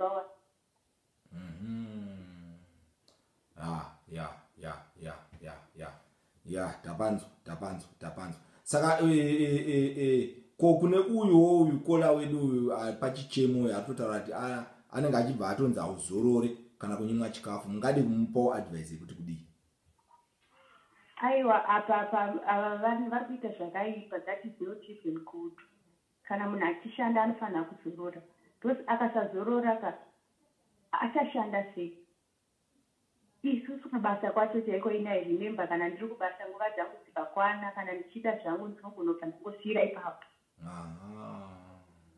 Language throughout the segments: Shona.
ungawa. Tapanzwa. Saka ko kune uyu kola wedu pachichemo yatotaura kuti anenge achibva atonzi auzorore kana kunyimwa chikafu, mungadi kumupawo advice yekuti kudii? Aiwa, apa vanhu vari kuita zvakaipa, that is not even good. Kana munhu achishanda anofanira kuzorora, because akasazorora achashanda sei? Isusu kubasa kwacho chaiko inai, remember kana ndiri kubasa nguva dzangu dzikakwana, kana ndichiita zvangu ndinogona kungosiyira ipapo.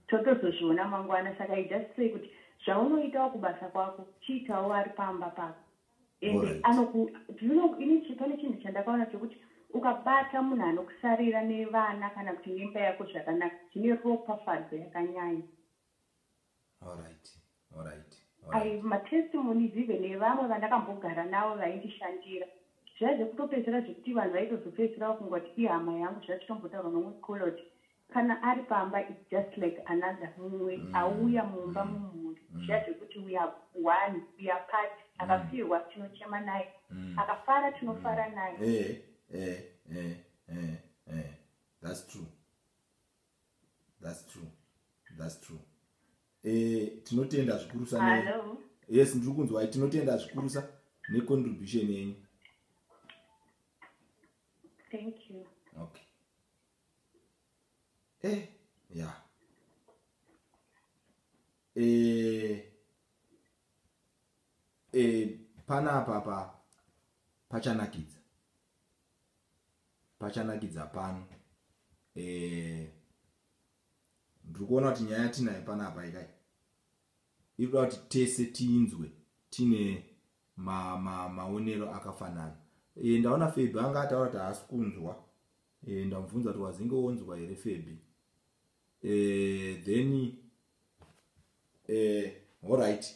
Totozozviona mangwana. Saka I just say kuti zvaunoitawo kubasa kwako chiitawo ari pamba pako. Ende pane chinhu chandakaona chokuti ukabata munhu anokusarira nevana kana kuti nemba yako zvakanaka, zvine ropafadzo yakanyanya. Matestimonies even nevamwe vandakambogara navo vaindishandira, zvaize kutopedzera zvekuti vanhu vaitozopedzera kungoti ihama yangu, zvachitombotauva nomwe kola kuti kana ari pamba it's just like another mumwe auya mumba mumhuri, zvaize kuti we are one, we are part. Akafirwa tinochema naye, akafara tinofara naye. That's true. Tinotenda zvikurusa. Hello. Yes, ndiri kunzwa. Tinotenda zvikurusa necontribution yenyu. Thank you. Okay. Panapa pachanakidza pano. Ndiri kuona kuti nyaya tinayo panapa ikai inoda kuti tese tinzwe tine maonero akafanana. Ndaona Febi anga ataura kuti haasi kunzwa. Ndamubvunza kuti wazinge wonzwa here Febi? Then alright.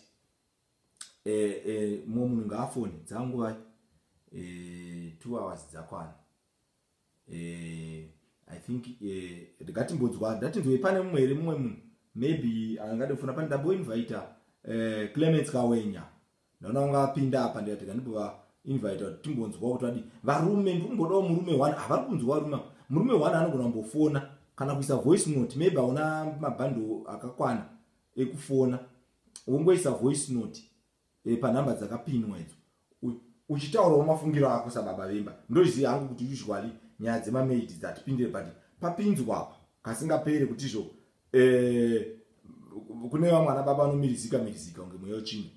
Munhu ngaafoni dzanguva 2 hours dzakwana. I think ndatinzwe pane mumwe munhu maybe angade kufuna pane ndamboinvita Clemens Kawenya. Ndaona ungapinda apa ndikati kandimbova invite kuti timbonzwa kuti vadi varume ndikumbodawo murume 1 havari kunzwa murume 1 anogona kumbofona kana kuisa voice note, maybe hauna mabhando akakwana ekufona, wongoisa voice note panhamba dzakapinwa idzo uchitaurawo mafungiro ako sababa vemba. Ndoziva hangu kuti usually nyaya dzemamaid dzatipindire but papinzwa apa kasingapere kuti izvo kune vamwe ana baba anomirizika unge mweya wechinhu.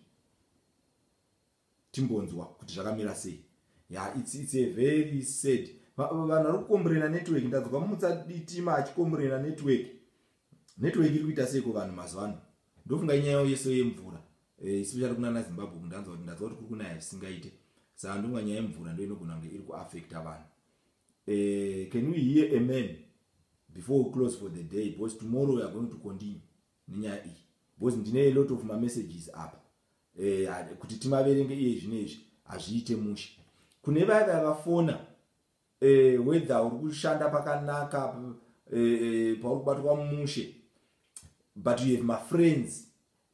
Timbonzwa kuti zvakamira sei. It's a very sad. Vanhu vari kukomborena network. Ndadzoka mutsadima achikomborena network iri kuita seiko vanhu mazuva ano. Ndofunga inyaya yese yemvura, especially kuna Zimbabwe ndanzwa kuti kuri kunaya zvisingaite. Saka ndonga nyaya yemvura ndio inogona kunge iri kuaffecta vanhu. Can we hear amen before we close for the day? Because tomorrow we are going to continue nenyaya iyi. Because ndine a lot of my messages apa. Kuti timaverenge iye zvinezvi azviite mushe. Kune vaya vafona whether uri kushanda pakanaka pauri kubatwa mushe, but you have my friends,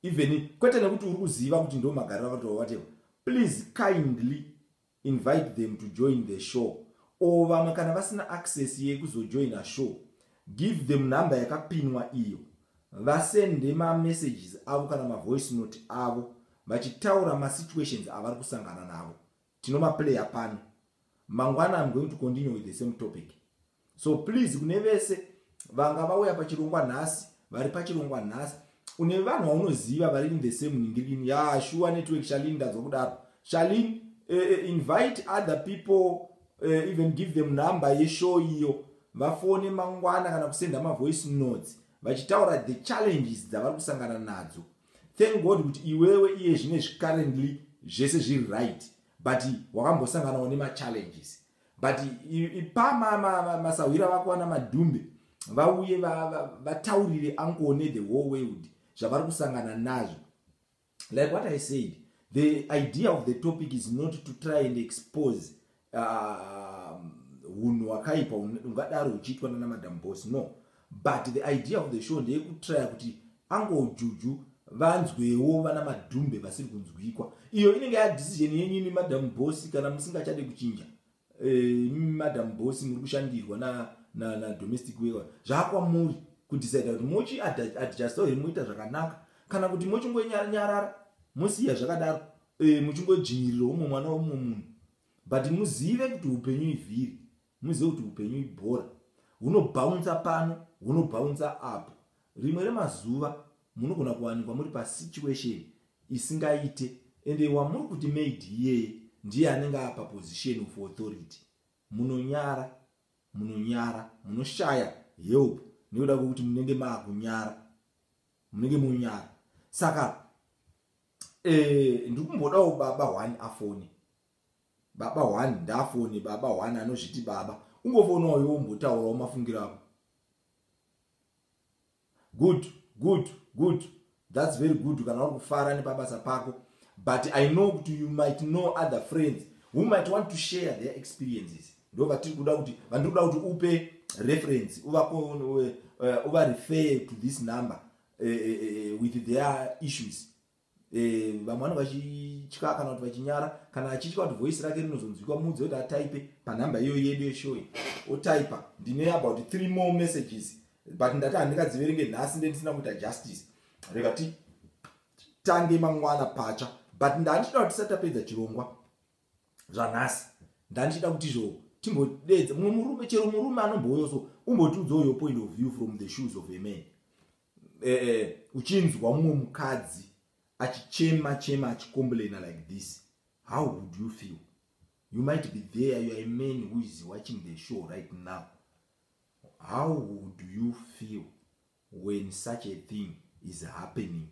even kwete nekuti uri kuziva kuti ndo magariro akati whatever, please kindly invite them to join the show. Or vamwe kana vasina access yekuzojoin a show, give them number yakapinwa iyo, vasende messages avo kana voice note avo vachitaura situations avari kusangana navo. Tinoma-play pano. Mangwana I'm going to continue with the same topic. So please, kune vese vanga vauya pachirongwa nhasi, vari pachirongwa nhasi, une vanhu vaunoziva vari in the same ningirikini. Sure network Shalini ndadzwa kudaro. Shalini, invite other people, even give them number yeshow iyo, vafone mangwana kana kusenda voice notes vachitaura the challenges dzavari kusangana nadzo. Thank God kuti iwewe iye zvinezvi currently zvese zviri right, but wakambosanganawo nema-challenges. But masawira vako wana madhumbe vauye vataurire angone the whole world zvavari kusangana nazvo. Like what I said, the idea of the topic is not to try and expose hunhu wakaipa ungadaro uchiitwa nana Madam Boss, no. But the idea of the show ndeyekutry kuti angojuju vanzwewo vana madhumbe vasiri kunzwikwa. Iyo inenge ya decision yenyu imi madam boss kana musingachade kuchinja. Madam boss muri kushandirwa na domestic worker. Zvakwa muri kudecide kuti mochi adjust here muita zvakanaka kana kuti mochingonyarara musiya zvakadaro muchingojinirira umwe mwana umwe munhu. But muzive kuti upenyu ivhiri, muzive kuti upenyu ibhora. Hunobounce pano, hunobounce apo. Rimwe remazuva munogona kuwanikwa muri pasituation isingaite ende wamuri kuti made iyeye ndiye anenge apa position of authority. Munonyara, munoshaya help nekuda kwekuti munenge maakunyara, munenge munyara. Saka ndikumbodawo baba 1 afone. Baba 1 ndafone, baba 1 anozviti baba. Ungofonawo iwo umbotaurawo mafungiro ako. Good. That's very good. Kana uri kufara nepabasa pako. But I know that you might know other friends who might want to share their experiences. Ndo vatiri kuda kuti vandikuda kuti upe reference, uva refer to this number with their issues. Vamwe vachitya kana kuti vachinyara kana achitya kuti voice rake rinozonzwikwa mudzi kuti ataipe panhamba iyo yedu yeshow. Otaipa ndine about 3 more messages but ndati handikadziverenge nhasi ndisina kuita justice. Rekati tange mangwana pacha but ndandichida kuti tisatapedza chirongwa zvanhasi. Ndandichida kuti zvo timbodedza mumwe murume, chero murume anomboyoso umbotiudzawo your point of view from the shoes of a man. Uchinzwa mumwe mukadzi achichema achicomplaina like this, how would you feel? You might be there, you are a man who is watching the show right now. How would you feel when such a thing is happening?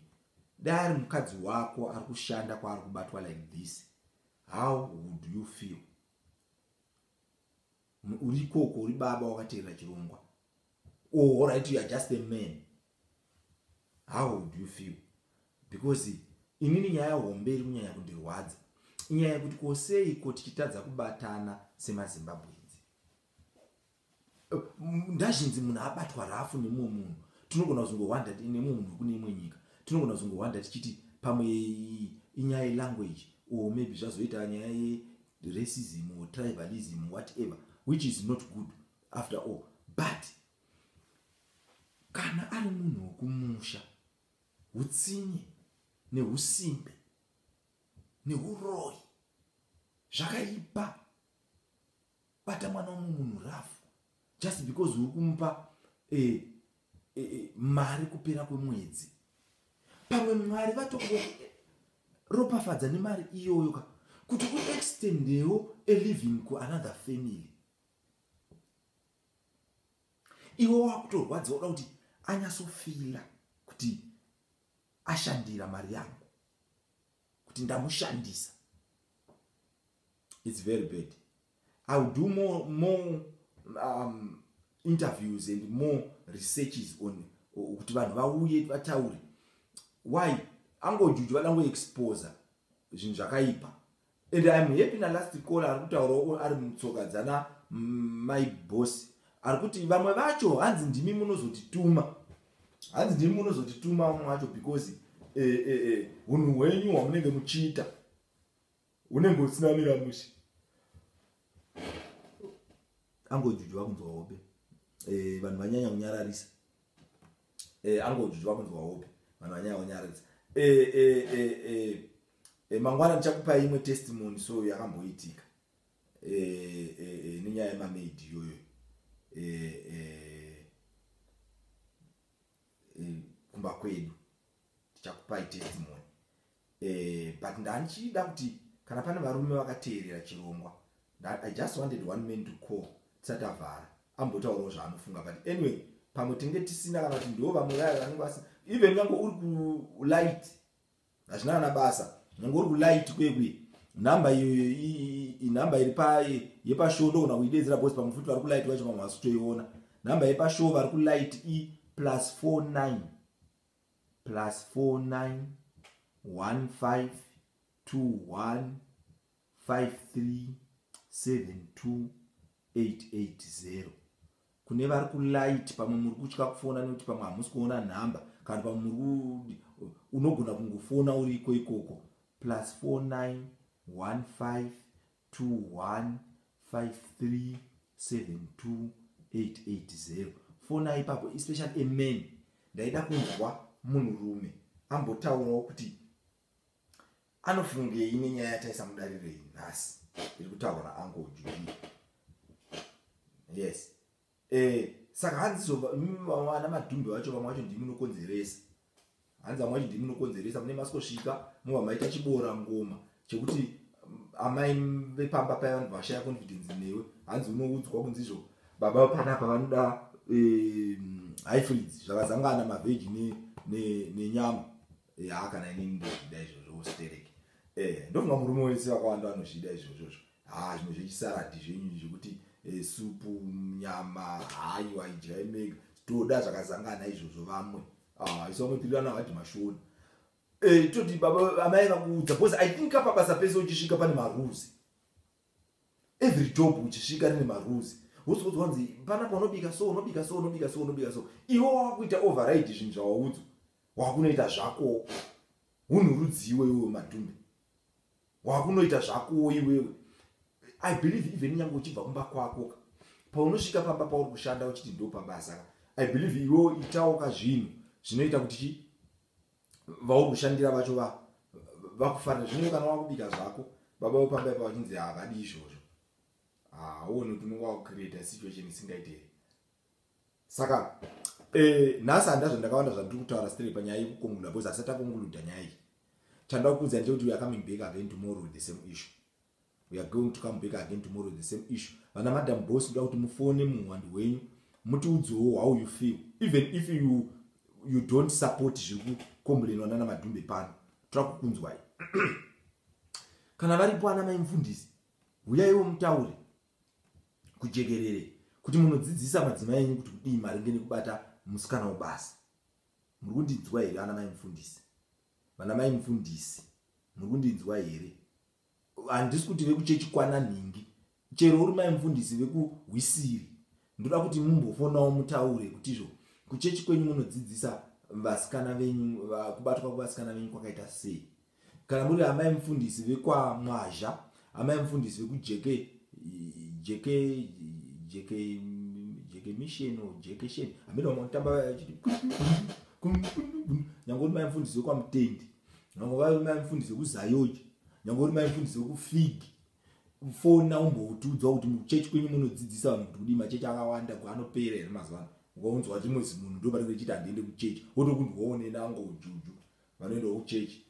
Dari mukadzi wako ari kushanda kwaari kubatwa like this, how would you feel? Uri koko, uri baba wakateera chirongwa. Oh, all right, you are just a man. How would you feel? Because inini nyaya hombe iri kunyanya kundirwadza. Inyaya kuti koseiko tichitadza kubatana semaZimbabwenzi. Ndazhinji munhu abatwa rafu nemumwe munhu. Tinogona kuzongowanda nemumwe munhu kune imwe nyika. Tinogona kuzongowanda tichiti pamwe inyaya yelanguage or maybe zvazoita nyaya yeracism or tribalism whatever, which is not good after all. But kana ari munhu wokumusha, utsinye neusimbe neuroyi zvakaipa bata mwana womumwe munhu rafu just because uri kumupa mari kupera kwemwedzi. Pamwe Mwari vatoropafadza nemari iyoyo kuti uextendewo a living kuanother family. Iwo wakutorwadza uda kuti anyasofila kuti ashandira mari yangu, kuti ndamushandisa. It's very bad. I will do more interviews and more researches on kuti vanhu vauye vataure why angojuju vadango expose zvinhu zvakaipa. And I'm happy na last call ari kutaura ari mutsokadzana my boss ari kuti vamwe vacho hanzi ndimi munozotituma, hanzi ndimi munozotituma vamwe vacho because unhu hwenyu hwamunenge muchiita unenge usina miramushi. Angojujwa kunzwa hope. Vanhu vanyanya kunyararisa. Angojujwa kunzwa hope. Vanhu vanyanya kunyararisa. Mangwana ndichakupa imwe testimony so yakamboitika. Ninyaya yemamaid iyoyo. Kumba kwedu. Ndichakupa testimony. But ndanchida kuti kana pane varume vakateerera chirongwa. I just wanted one man to call Tsatavara. Ambotaurawo zvaanofunga but anyway pamwe tinge tisina kana kuti ndo vamwe vaya vanenge vasi even nyango uri ku light azvina na basa nyango uri ku light kwekwe namba iyo namba iri pa yepa show ndo una kuidedzera boss pamwe futi vari ku light vacho vamwe vasitoiona namba yepa show vari ku light +49 15 21 53 72 880. Kune vari ku light pamwe muri kutya kufona nekuti pamwe hamusi kuona namba kana pamwe muri unogona kungofona uriko ikoko +491521537280 fona ipapo especially amen. Ndaida kunzwa munhurume ambotaurawo kuti anofungei nenyaya yataisa mudarirei nhasi iri kutaura Uncle Judy. Yes. Saka hanzi vana madhumbe vacho vamwe vacho ndimi munokonzeresa. Hanzi vamwe vacho ndimi munokonzeresa mune masikosvika muva maita chibora ngoma chekuti amai vepamba paya vanhu vashaya confidence newe. Hanzi unoudzwa kunzizvo baba panapa vanoda hybrids zvakazangana mavheji nenyama. Kana inini ndozvida izvozvo stereki. Ndofunga murume wese vakawanda vanozvida izvozvo. Zvimwe zvechisaradhi zvenyu zvekuti supu nyama hayi waidya imega toda zvakazangana izvozvo vamwe isomwe pilana hati mashoni toti baba amai vakuudza because I think apa basa pese uchisvika pane marules. Every job uchisvika rine marules. Wozokudzwa kunzi panapa unobika so unobika so unobika so unobika so iwe wakuita override zvinhu zvawaudzwa wakunoita zvako unhurudziwe iwe madhumbe wakunoita zvako iwewe. I believe even nyange uchibva kumba kwako paunosvika pamba pauri kushanda uchiti ndo pabasa I believe iwe itaoka zvinhu zvinoita kuti vauri kushandira vacho vakufanira zvino kana wakubika zvako baba wopamba ipa vachinzi havadi izvozvo uone kuti unenge wakucreate situation isingaite. Saka nhasi handazvo ndakawanda zvandiri kutaura straight panyaya yekukonguluda because asati akonguluda nyaya iyi. Chandauya kuudza ndechekuti we are coming back again tomorrow with the same issue. We are going to come back again tomorrow with the same issue. Vana madam boss ndoda kuti mufone muhwando wenyu mutiudzewo how you feel even if you don't support zviri kukombulenwa nana madhumbe pano toda kukunzwai. Kana varipo ana mai mufundisi uyaiwo mutaure kujekerere kuti munodzidzisa madzimai enyu kuti kudii maringe nekubata musikana webasa. Muri kundinzwa here ana mai mufundisi? Vana mai mufundisi muri kundinzwa here? Handisi kuti vekuchechi kwana nhingi chero uri mai mufundisi vekuhwisiri ndoda kuti mumbofonawo mutaure kuti izvo kuchechi kwenyu munodzidzisa vasikana venyu kubatwa kwevasikana venyu kwakaita sei. Kana muri amai mufundisi vekwamwazha amai mufundisi vekujeke mission or jekeshen amene vanotamba chiti nyange uri mai mufundisi vekwamutendi nyange vari mai mufundisi vekuzayoji nyange uri mai mufundisi wekufigi fona umboutiudzwa kuti muchechi kwenyu munodzidzisa vanhu kuti kudii machechi akawanda anopera here mazuva ano. Ukaunzwa kuti mwezi munhu ndo panenge chiti handiende kuchechi wotokundwawo nenango ujuju vanoendawo kuchechi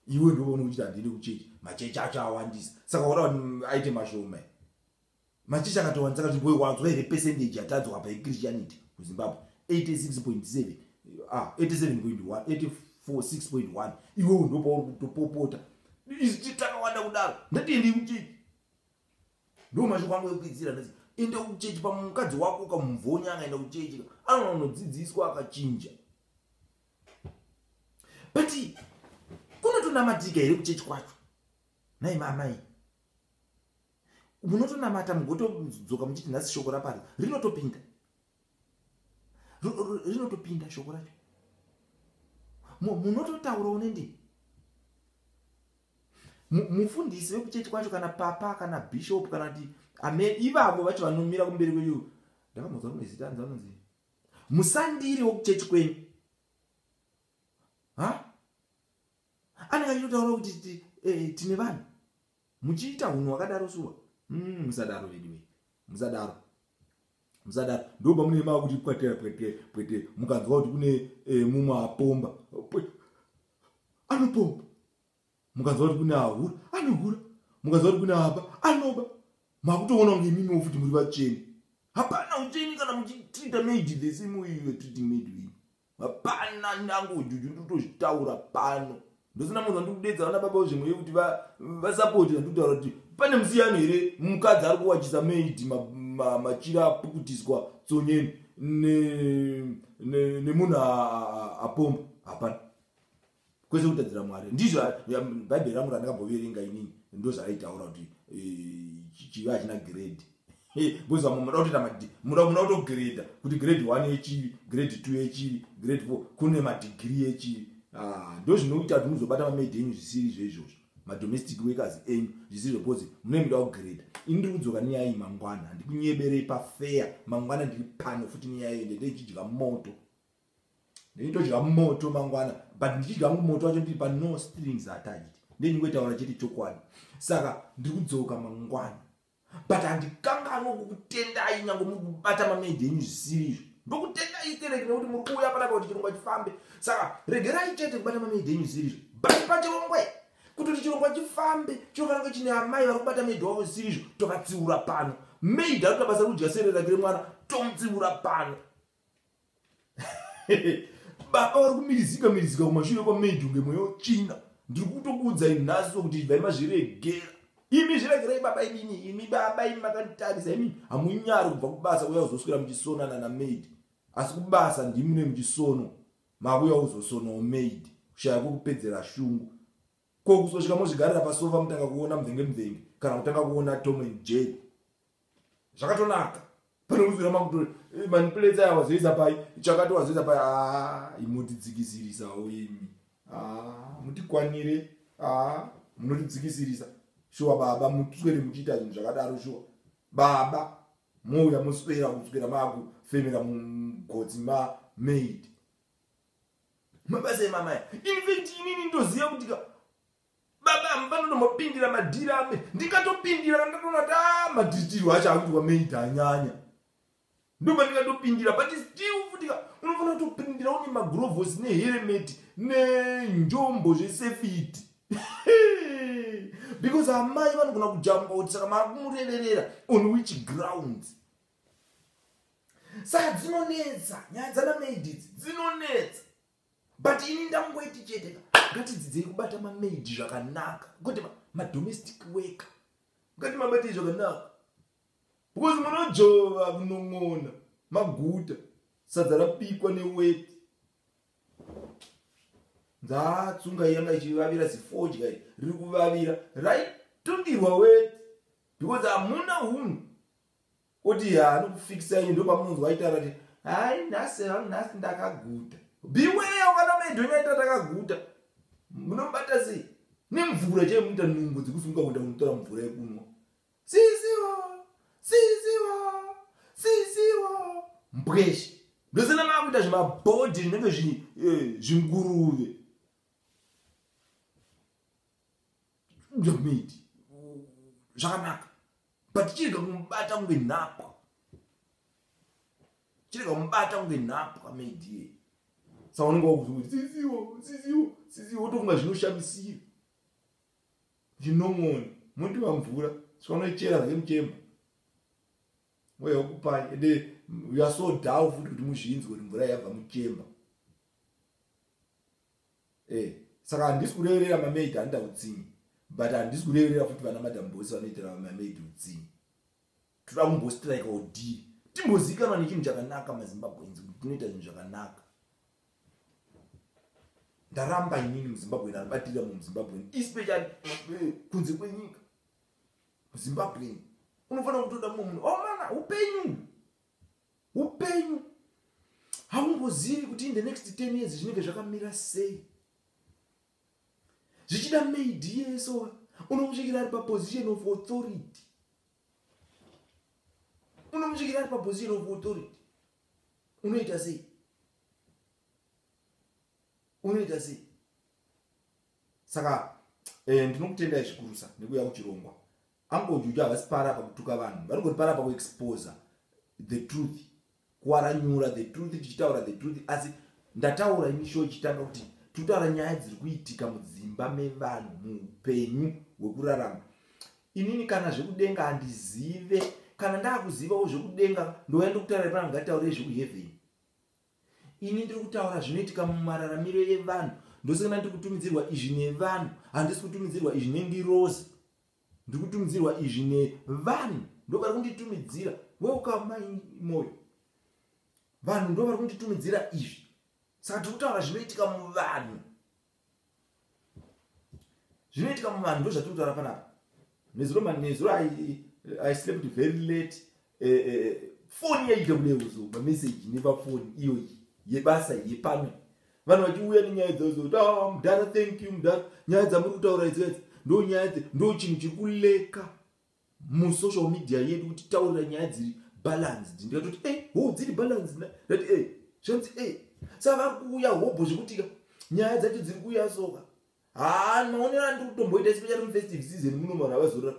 iwe ndo unoona kuti handiende kuchechi machechi acho awandisa. Saka wada kuti aite mashoma machechi akatowandisa kuti boy wanzwa here percentage yatadzwa pa Christianity kuZimbabwe 86.7 87.1 84.6.1 iwe ndo pauri kutopopota izvi takawanda kudaro ndatiendi kuchechi ndo mashoko angu ekuidzira ndati ende kuchechi pamukadzi wako kamumvonya akaenda kuchechi anonodzidziswa akachinja. But kunotonamatika here kuchechi kwacho nai mamai munotonamata mugotodzoka muchiti nhasi shoko rapari rinotopinda shoko racho munototaurawo nendii mufundisi wekuchechi kwacho kana papa kana bishop kana kuti ivavo vacho vanomira kumberi kwenyu. Ndakamudza kumwe zita anzanonzi musandiri wekuchechi kwenyu anenge achitotaura kuti tine vanhu muchiita hunhu hwakadaro suwa musadaro vedu musadaro ndoba mune maa kuti pwete mukanzwa kuti kune mumwe apomba anopomba mukanzwa kuti kune ahura anohura mukanzwa kuti kune aba anoba makutoona kunge imimi wofuti muri vacheni. Hapana ucheni kana muchitrita maid the same way you are treating maid win. Hapana ndango juju ndotozvitaura pano ndosina munhu andikudedza vana baba zvimwe kuti vasapoti ndikutaura kuti pane musiyano here mukadzi ari kuwachisa maid machira apukutiswa tsonyeni nemunhu apomba. Hapana kwese kutadzira Mwari ndizvo bhaibheri rangu randakamboverenga inini ndozvaraitaura kuti chiva hachina grade because munoda kutograda kuti grade 1 yechivi grade 2 yechivi grade 4 kune madegree yechivi ndo zvinoita kuti muzobata mamaid enyu zvisiri zvezvozvo, madomestic workers enyu zvisiri zvokuti munoenda kugrade. Ini ndiri kudzoka niyai mangwana, handikunyeberei pafeya mangwana, ndiri pano futi niyai ndechidya moto, ndechidya moto mangwana, but ndichidya moto wacho ndiri pa no strings attached, ndechingotaura chete chokwadi. Saka ndiri kudzoka mangwana, but handikanganwa kukutendai nyange muri kubata mamaid enyu zvisirizvo. Ndokutendai tereke nekuti muri kuuya panapa kuti chirongwa chifambe. Saka regerai chete kubata mamaid enyu zvisirizvo, bati pachirongwe kuti chirongwa chifambe chofanira chine amai vari kubata maid wavo zvisizvo, tovatsiura pano. Maid ari kuita basa rokudya serera kire mwana, tomutsiura pano. Baba vari kumirizika kumashure kwamaid unge mweyo china. Ndiri kutokuudzai nhasi kuti ibvai mazviregera. Imi zviregerei baba imini, imi baba imi makanditarisa, imi hamunyari kubva kubasa uya uzoswera muchisonana namaid. Asi kubasa ndimune muchisono, makuya uzosonawo maid, kushaya kwokupedzera shungu. Ko kusosvika muzvigarira pasofa mutanga kuona mudhenge kana kutanga kuona Tom and Jerry. Zvakatonaka. Pane kuzvira makutori manipulate aya wazoisa pai, chakati wazoisa pai, imotidzikisirisawo imi. Mutikwanire, munotidzikisirisa. Shuwa baba mutswere muchiita zvinhu zvakadaro shuwa. Baba mouya muswera kuswera makufemera mugodzi maid. Mabasa emamai. In fact inini ndoziva kuti baba mvanotombopindira madhiri ame, ndikatopindira kana ndatoona kuti madhiritiro acho akuitwa maid anyanya. Ndoba ndikatopindira, but still futi unofanira kutopindira une magrovos nehelmet nenjombo zvesafety. Because amai vanogona kujamba kuti saka makumureverera on which grounds. Saka dzinonetsa, nyaya dzana maid idzi dzinonetsa. But ini ndangoiti chete ngatidzidzei kubata mamaid zvakanaka, kuti madomestic worker ngati mabate zvakanaka. Because munojova kunon'ona maguta sadza rapikwa neweti. Ndatsunga yanga ichivavira zifodya riri kuvavira raitundirwa weti, because hamuna hunhu kuti anokufikisa ino ndopamunonzwa aitaura kuti hai nhasi ndakaguta. Beware kana maid wenyu aita takaguta, munobata sei? Nemvura chaiyo munoita nhungo dzekusunga kuenda kunotora mvura yekunwa. Sisiwa mbweshe ndosina makuita zvimabhodhi zvinenge zvinguruve. Maid zvakanaka, but chirega kumubata kunge nhapwa, chirega kumubata kunge nhapwa maid iye. Saka unenge wakuti sisiwo wotofunga zvinoshamisira zvinon'ona, munotima mvura saka unoichera zvake muchemba weya ukupai, ende you are so dull futi kuti muzvinzwe kuti mvura yabva muchemba. Saka handisi kureverera mamaid anoita utsinyi, but handisi kureverera futi vana madambosi vanoitira mamaid utsinyi. Toda kumbostrike odhiri, timbozikanwa nechinhu chakanaka maZimbabweans kuti tinoita zvinhu zvakanaka. Ndaramba inini muZimbabwe ndanobatirira muZimbabwe, especially kunze kwenyika. muZimbabwe unofanira kutoda mumwe munhu mana upenyu haumbozivi kuti in the next 10 years zvinenge zvakamira sei. Zvichida maid yeso unomusvikira ari paposition of authority, unomusvikira ari paposition of authority, unoita sei? Saka ndinokutendai zvikurusa nekuya kuchirongwa. Angojuju havasi para pakutuka vanhu, vanongoti para pakuexposa the truth, kuwaranyura the truth, tichitaura the truth. Asi ndataura inisho chitanga kuti tutaura nyaya dziri kuitika mudzimba mevanhu muupenyu hwekurarama. Inini kana zvekudenga handizive, kana ndakuzivawo zvekudenga ndoenda kutaura pana ngataure zvekuheaven. Ini ndiri kutaura zvinoitika mumararamiro evanhu, ndosina ndiri kutumidzirwa izvi nevanhu, handisi kutumidzirwa izvi nendirozi, ndiri kutumidzirwa izvi nevanhu, ndo vari kunditumidzira. Welcome moyo, vanhu ndo vari kunditumidzira izvi. Saka tiri kutaura zvinoitika muvanhu, zvinoitika muvanhu ndo zvatiri kutaura panapa. Nezuro I slept very late, phone yaita kulezo mamessage nepafoni iyo yebasa yepano vanhu vachiuya nenyaya idzodzo kuti mudhara thank you mudhara nyaya dzamuri kutaura idzi ndo nyaya ndo chinhu chiri kuleka musocial media yedu kuti taurira nyaya dziri balanced ndikatoti dziri balanced ndati zvanzi saka vari kuuya hobho zvekutika nyaya dzacho dziri kuuya soka maonera ndiri kutomboita especially mufestive season muno vanhu havazorora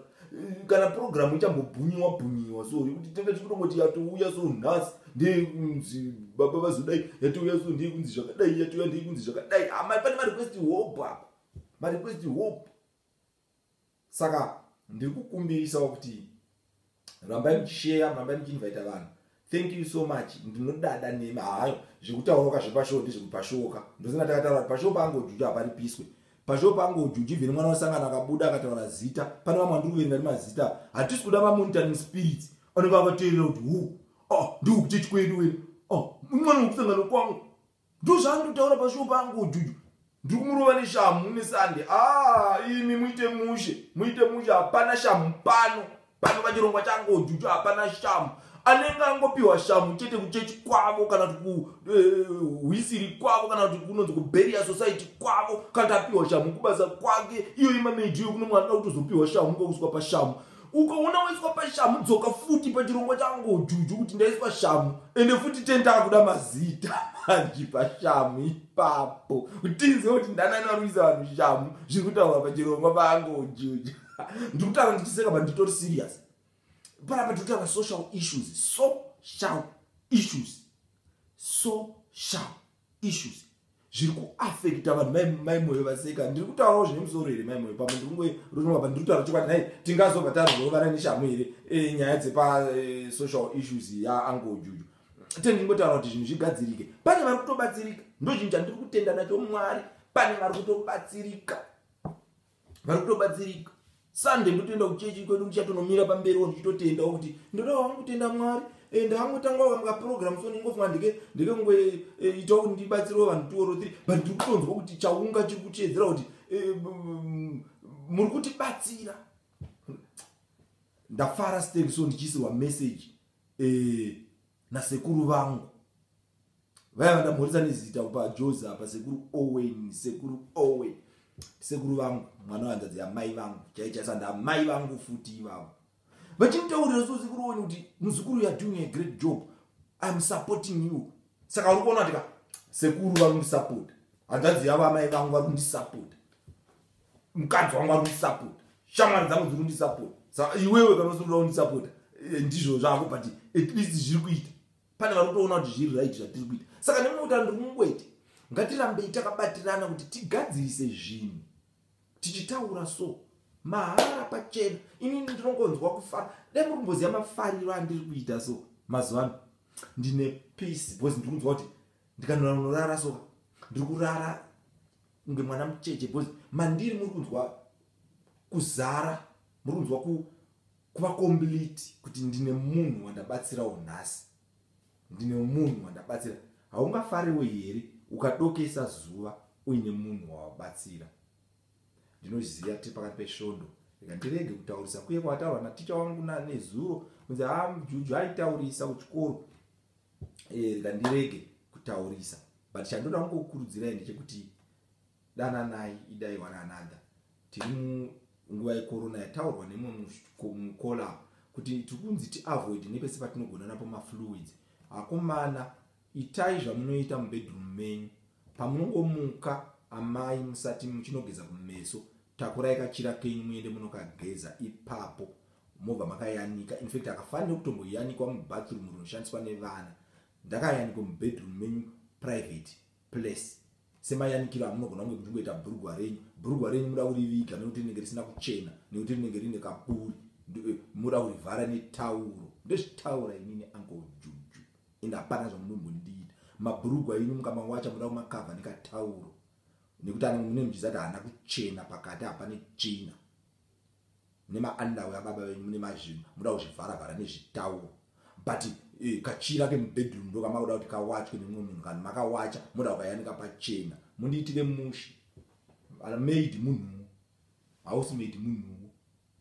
kana program ichambobhunyiwa so kuti tenge tikutongoti yatouya so nhasi ndekunzi baba vazodai yatouya so ndekunzi zvakadai yatouya ndekunzi zvakadai pane marequest hope apa marequest hope. Saka ndiri kukumbirisawo kuti rambai muchishare, rambai muchiinvita vanhu. Thank you so much. Ndinodada nemi hayo zvekutaura zvepashow ndezvekupashoka. Ndosina takataura kuti pashow pangu ujuju hapari piswe. Pashow pangu ujuju vhini mwana wasangana akabuda akataura zita. Pane vamwe ndiri kuverenga nemazita. Hatisi kuda mamonitoring spirits. Anenge akateerera kuti ndiri kuchechi kwedu wedu. Mwana wekusangana kwangu. Ndo zvaandotaura pashow pangu ujuju. Ndiri kumurova neshamu nesande. Imi muite mushe hapana shamu pano pachirongwa changu ujuju hapana shamu. Anenge angopiwa shamu chete kuchechi kwavo kana kuhwisiri kwavo kana kuti kunonzi kuberia society kwavo kana apiwa shamu kubasa kwake iyo imamejiyo kuno mwana kutozopiwa shamu ngokuswa pashamu. Ukaona waiswa pashamu dzoka futi pachirongwa changu ujuju kuti ndaiswa shamu ende futi tenda kuda mazita manji pashamu ipapo kutinze kuti ndananaruisa vanhu shamu zviri kutaura pachirongwa pangu ujuju. Ndikutaura ndichiseka but nditori serious. Panapa tinotaura social issues zviri kuaffecta vanhu maimoyo vaseka. Ndiri kutaurawo zvine musoro here maimoyo pamwe ndiri kutaura chokwadi nai tingazobva tarovana neshamu here nyaya dzepa social issues yaangu ujuju. Ndingotaura kuti zvinhu zvigadzirike. Pane vari kutobatsirika, ndo chinhu chandiri kutenda nacho Mwari. Pane vari kutobatsirika. Sunday ndotoenda kuchechi kwedu ndichatonomira pamberi ndichitotenda kuti ndoda wangu kutenda Mwari. Ndangotanga kwa program so ningofunga ndike ngwe ita kuti ndibatsirewo vanhu 2 or 3 but ndiri kutonzwa kuti chaunga chiri kuchedzera kuti muri kuti batsira. Ndafara stake so ndichisirwa message nasekuru vangu vaya vandamhorisa nezita pa Joza pa sekuru Owen sekuru vangu mwana wanzadzi yamai vangu chaichasanda mai vangu futi ivavo vachimutaurira so sekuru Owen kuti muzukuru you are doing a great job, I'm supporting you. Saka uri kuona kuti sekuru vari kundisupport, hanzvadzi yavo amai vangu vari kundisupport, mukadzi wangu vari kundisupport, shamwari dzangu dziri kundisupport. Saka iwewe kana usinoda kundisupport ndizvo zvako but at least zviri kuita. Pane vari kutoona kuti zviri right zvatiri kuita. Saka nemukuti ndiri kungweti ngatirambei takabatirana kuti tigadzirise zvinhu tichitaura so mahara pachena. Ini ndinongonzwa kufara. Dai muri kumboziva mafariro andiri kuita so mazuva ano ndine peace because ndiri kunzwa kuti ndikanorara so ndiri kurara kunge mwana mucheche because mandiri muri kunzwa kuzara, muri kunzwa kuva complete kuti ndine munhu wandabatsirawo nhasi, ndine munhu wandabatsira. Haungafariwo here ukadokesa zuva uine munhu wawabatsira. Ndinoziva kuti pakati pesvondo ndirege kutaurisa kuye kwataurwa naticha wangu nezuro kunzi Juju aitaurisa kuchikoro ndirege kutaurisa but chandoda kungokurudzirai ndechekuti dananai idai one another. Tiri nguva yecorona yataurwa nemwe mukola kuti tikunzi tiavoid nepese patinogona napo mafluids. Akomana itai zvamunoita mubedroom menyu pamunongomuka amai musati muchinogeza kumeso takurai kachira kenyu muende munokageza ipapo mobva makayanika. In fact akafanira kutomboyanikwa mubathroom rinoshandiswa nevana. Ndakayanikwa mubedroom menyu private place semayanikiro amunogona kunge muchingoita bhurugwa renyu muda kuriviga nekuti rinenge risina kuchena nekuti rinenge rine kaburi muda kurivhara netauro. Ndozvitaura inini Uncle Juju ende hapana zvamunombondiita. Mabhurugwa enyu mukamawacha muda kumakavha nekatauro nekuti mune muchizati haana kuchena pakati hapane tsvina. Mune maandawe ababa venyu mune mazvinhu muda kuzvivhara nezvitauro but kachira kemubedroom ndo kamakuda kuti kawachwe nemumwe munhu kana makawacha muda kukayanika pachena. Mundiitire mushi maid munhuwo housemaid munhuwo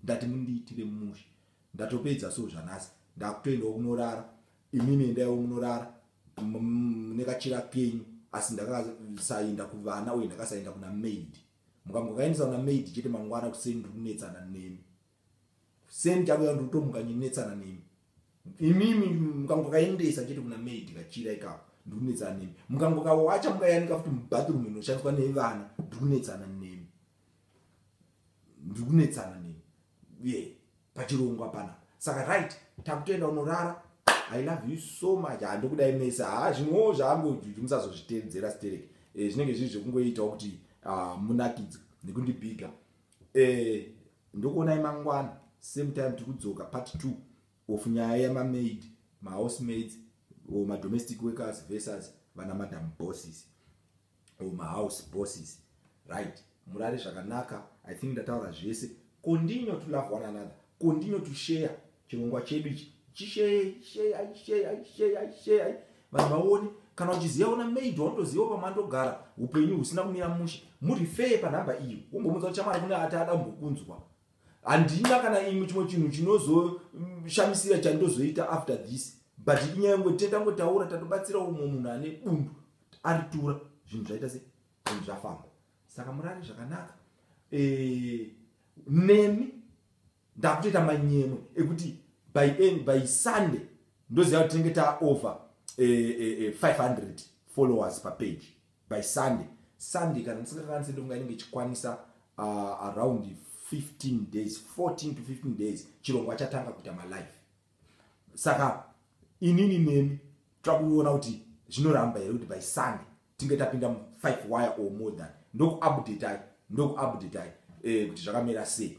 ndati mundiitire mushi. Ndatopedza so zvanhasi ndakutoendawo kunorara. Imimi endaiwo munorara nekachira kenyu asi ndakasaenda kuvana uye ndakasaenda kuna maid. Mukangokaendesa kuna maid chete mangwana kuseni ndiri kunetsana nemi. Kuseni chakuya ndotomuka ndinetsana nemi. Imimi mukangokaendesa chete kuna maid kachira ikapo ndiri kunetsana nemi. Mukangokawacha mukayanika futi mubathroom inoshandiswa nevana ndiri kunetsana nemi. Ndiri kunetsana nemi. Ye pachirongwa hapana. Saka right takutoenda unorara. I love you so much. Handokudai mesa. Zvimwewo zvangu musazozviteedzera stereki. Zvinenge zviri zvekungoitawo kuti munakidze nekundibhiga. Ndokuonai mangwana. Same time tikudzoka part 2 of nyaya yamamaid, mahousemaids or madomestic workers versus vana madam bosses or mahouse bosses. Right. Murare zvakanaka. I think ndataura zvese. Continue to love one another. Continue to share chirongwa chedu ichi. Share. Vanhu vaone kana uchiziva una maid wanotoziva pamandogara upenyu husina kumira mushe. Murifeye panhamba iyo. Ungomudza kuti chamara kune ati adambokunzwa. Handina kana imwe chimwe chinhu chinozoshamisira chandozoita after this. But inyangwe tetangotaura tatobatsira umwe munhu ane bundu aritura zvinhu zvaita se zvinhu zvafamba. Saka murare zvakanaka. Nemi ndakutoita manyemwe ekuti by Sunday ndoziva kuti tinenge over 500 followers per page by Sunday kana ndisingakanisi ndonga inenge ichikwanisa around 15 days 14 to 15 days chirongwa chatanga kuita malive. Saka inini nemi takuona kuti zvinoramba here kuti by Sunday tinge tapinda 5 wire or more than ndokuupdate kuti zvakamira sei.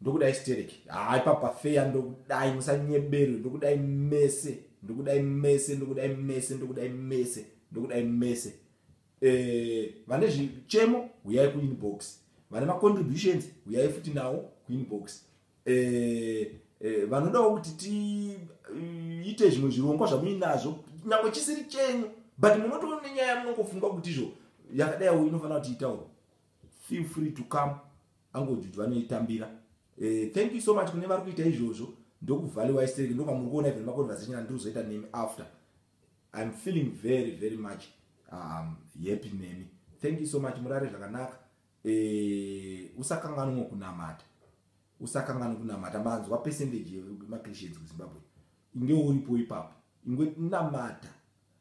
Ndokudai stereki. Papa fair ndokudai musanyebere ndokudai mese. Vane zvichemo uyai kuinbox. Vane macontributions uyai futi nawo kuinbox. Vanodawo kuti tiite zvimwe zvirongwa zvamuinazvo nyangwe chisiri chenyu but munotoona nyaya munongofunga kuti izvo yakadai inofanira kuti itawo. Feel free to come. Angojuju vanoitambira. Thank you so much kune vari kuita izvozvo. Ndokuvhaliwa istereki ndoka muri kuona even maconversation andirizoita nemi after. I'm feeling very very much happy nemi. Thank you so much murare zvakanaka. Usakanganwa kunamata. Manzwa percentage yemaChristians kuZimbabwe. Inge uripo ipapo. Ingwe namata.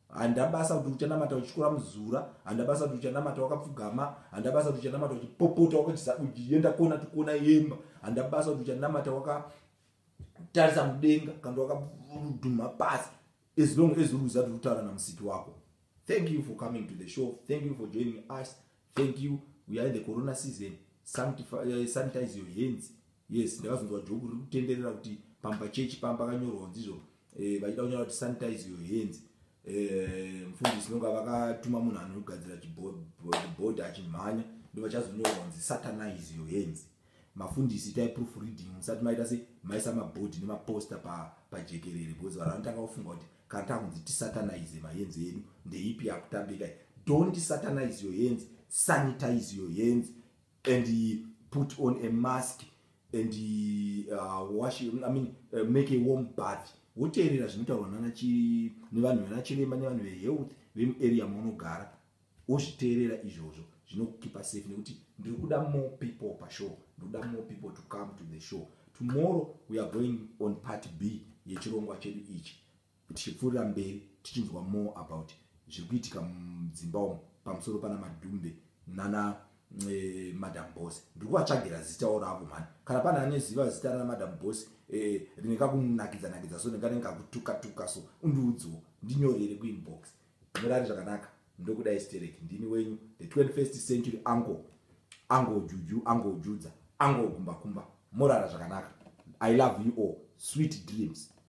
Handabasa kuti uchanamata uchikura muzura, handabasa kuti uchanamata wakapfugama, handabasa kuti uchanamata uchipopota uchienda kona tukona yemba, handabasa kuti uchanamata wakatarisa mudenga kana wakadhuma pasi, as long as uruza kuti utaura namusiki wako. Thank you for coming to the show. Thank you for joining us. Thank you. We are in the corona season. Sanitize your hands. Yes, ndakazonzwa joke riri kutenderera kuti pamba chechi pamba kanyorwa ndizvo vachida kunyora kuti sanitize your hands. Mufundisi nonga vakatuma munhu anogadzira chibhodhi achimhanya ndovachazonyorwa kunzi satanize your hands. Mafundisi itai proof reading musati maita se maisa mabhodhi nemaposta pajekerere because vanhu vanotanga kufunga kuti kana takunzi tisatanize mahands edu ndeipi yakutambika. Don't satanize your hands, sanitize your hands and put on a mask and wash, make a warm bath. Woteerera zvinotaurwa nevanhu vanachiremba nevanhu vehealth vemuarea maunogara. Wozviteerera izvozvo zvinokukipa safe nekuti ndiri kuda more people pashow. Ndiri more people to come to the show. Tomorrow we are going on part B yechirongwa chedu ichi. Tichipfuurira mberi tichinzwa more about zviri kuitika muZimbabwe pamusoro pana Madhumbe nana Madam Boss. Ndiri kuvatsvagira zita ravo mani. Kana pana aneziva zita rana Madam Boss rineka kunakidza so ndinganenge kutuka so undiudzowo ndinyorere kuinbox. Murari zvakanaka. Ndokudai stereki. Ndini wenyu the 21st century ango juju ango judza ango kumba. Murara zvakanaka. I love you all. Sweet dreams.